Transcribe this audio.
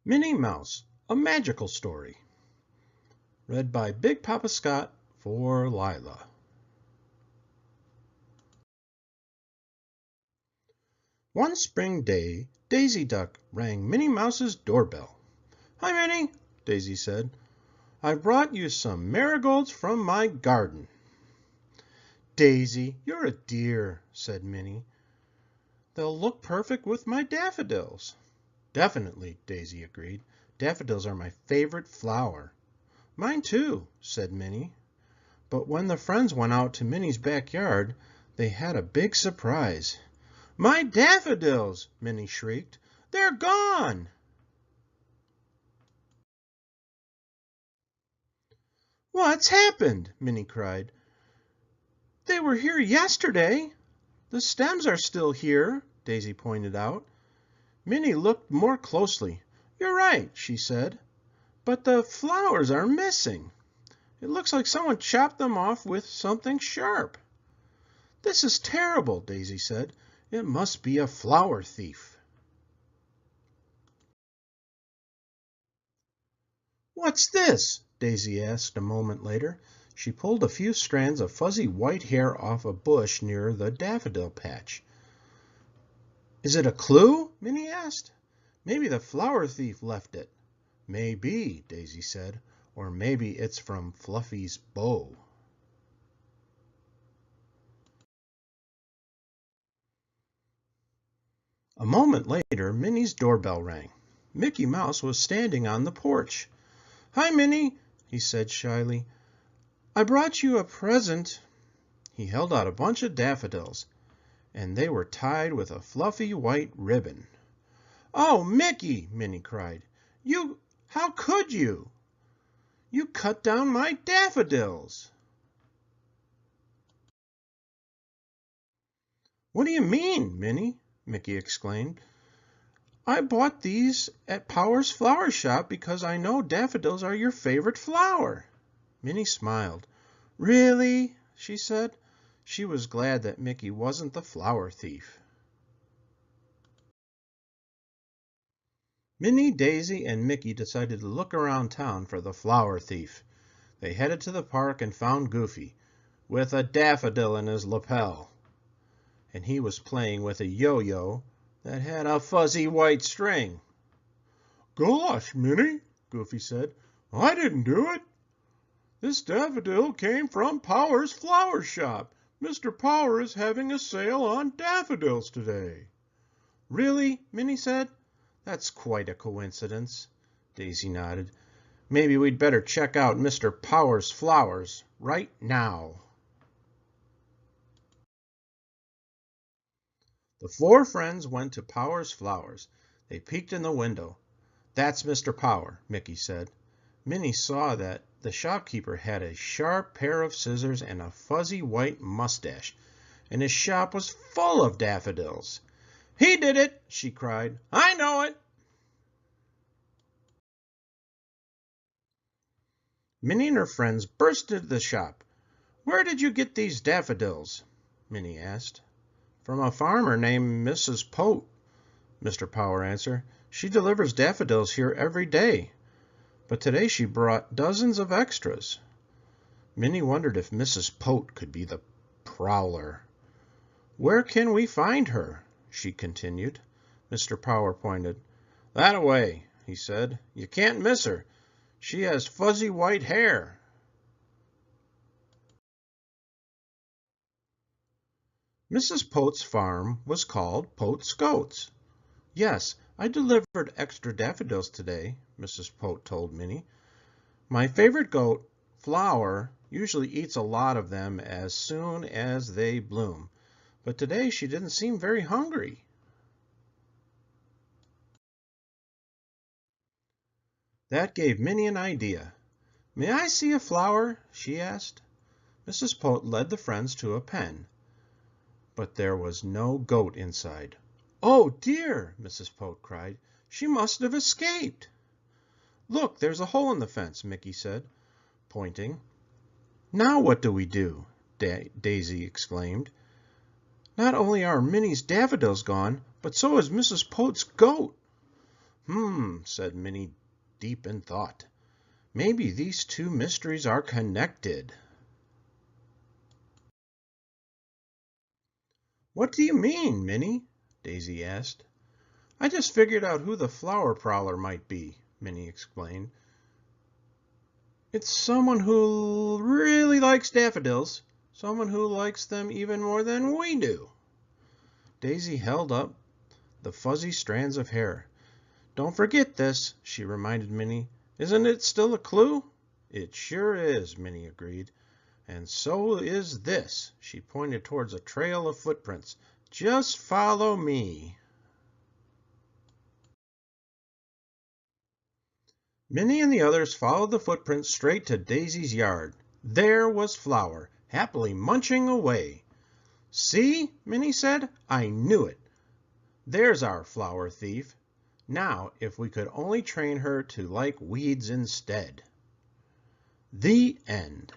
Minnie Mouse, A Magical Story. Read by Big Papa Scott for Lila. One spring day, Daisy Duck rang Minnie Mouse's doorbell. "Hi, Minnie," Daisy said. "I brought you some marigolds from my garden." "Daisy, you're a dear," said Minnie. "They'll look perfect with my daffodils." "Definitely," Daisy agreed. "Daffodils are my favorite flower." "Mine too," said Minnie. But when the friends went out to Minnie's backyard, they had a big surprise. "My daffodils!" Minnie shrieked. "They're gone!" "What's happened?" Minnie cried. "They were here yesterday." "The stems are still here," Daisy pointed out. Minnie looked more closely. "You're right," she said. "But the flowers are missing. It looks like someone chopped them off with something sharp." "This is terrible," Daisy said. "It must be a flower thief." "What's this?" Daisy asked a moment later. She pulled a few strands of fuzzy white hair off a bush near the daffodil patch. "Is it a clue?" Minnie asked. "Maybe the flower thief left it." "Maybe," Daisy said. "Or maybe it's from Fluffy's bow." A moment later, Minnie's doorbell rang. Mickey Mouse was standing on the porch. "Hi, Minnie," he said shyly. "I brought you a present." He held out a bunch of daffodils, and they were tied with a fluffy white ribbon. "Oh, Mickey!" Minnie cried. How could you? You cut down my daffodils." "What do you mean, Minnie?" Mickey exclaimed. "I bought these at Power's flower shop because I know daffodils are your favorite flower." Minnie smiled. "Really?" she said. She was glad that Mickey wasn't the flower thief. Minnie, Daisy, and Mickey decided to look around town for the flower thief. They headed to the park and found Goofy, with a daffodil in his lapel. And he was playing with a yo-yo that had a fuzzy white string. "Gosh, Minnie," Goofy said, "I didn't do it. This daffodil came from Power's flower shop. Mr. Power is having a sale on daffodils today." "Really?" Minnie said. "That's quite a coincidence." Daisy nodded. "Maybe we'd better check out Mr. Power's flowers right now." The four friends went to Power's flowers. They peeked in the window. "That's Mr. Power," Mickey said. Minnie saw that the shopkeeper had a sharp pair of scissors and a fuzzy white mustache, and his shop was full of daffodils. "He did it!" she cried. "I know it!" Minnie and her friends burst into the shop. "Where did you get these daffodils?" Minnie asked. "From a farmer named Mrs. Pote," Mr. Power answered. "She delivers daffodils here every day, but today she brought dozens of extras." Minnie wondered if Mrs. Pote could be the prowler. "Where can we find her?" she continued. Mr. Power pointed. "That-a-way," he said. "You can't miss her. She has fuzzy white hair." Mrs. Pote's farm was called Pote's Goats. "Yes, I delivered extra daffodils today," Mrs. Pote told Minnie. "My favorite goat, Flower, usually eats a lot of them as soon as they bloom, but today she didn't seem very hungry." That gave Minnie an idea. "May I see a flower?" she asked. Mrs. Pote led the friends to a pen, but there was no goat inside. "Oh, dear!" Mrs. Pote cried. "She must have escaped." "Look, there's a hole in the fence," Mickey said, pointing. "Now what do we do?" Daisy exclaimed. "Not only are Minnie's daffodils gone, but so is Mrs. Pote's goat." Said Minnie, deep in thought. Maybe these two mysteries are connected. What do you mean, Minnie? Daisy asked. I just figured out who the flower prowler might be, Minnie explained. It's someone who really likes daffodils, someone who likes them even more than we do. Daisy held up the fuzzy strands of hair. Don't forget this, she reminded Minnie. Isn't it still a clue? It sure is, Minnie agreed. And so is this. She pointed towards a trail of footprints. Just follow me. Minnie and the others followed the footprints straight to Daisy's yard. There was Flower, happily munching away. See, Minnie said, I knew it. There's our flower thief. Now, if we could only train her to like weeds instead. The end.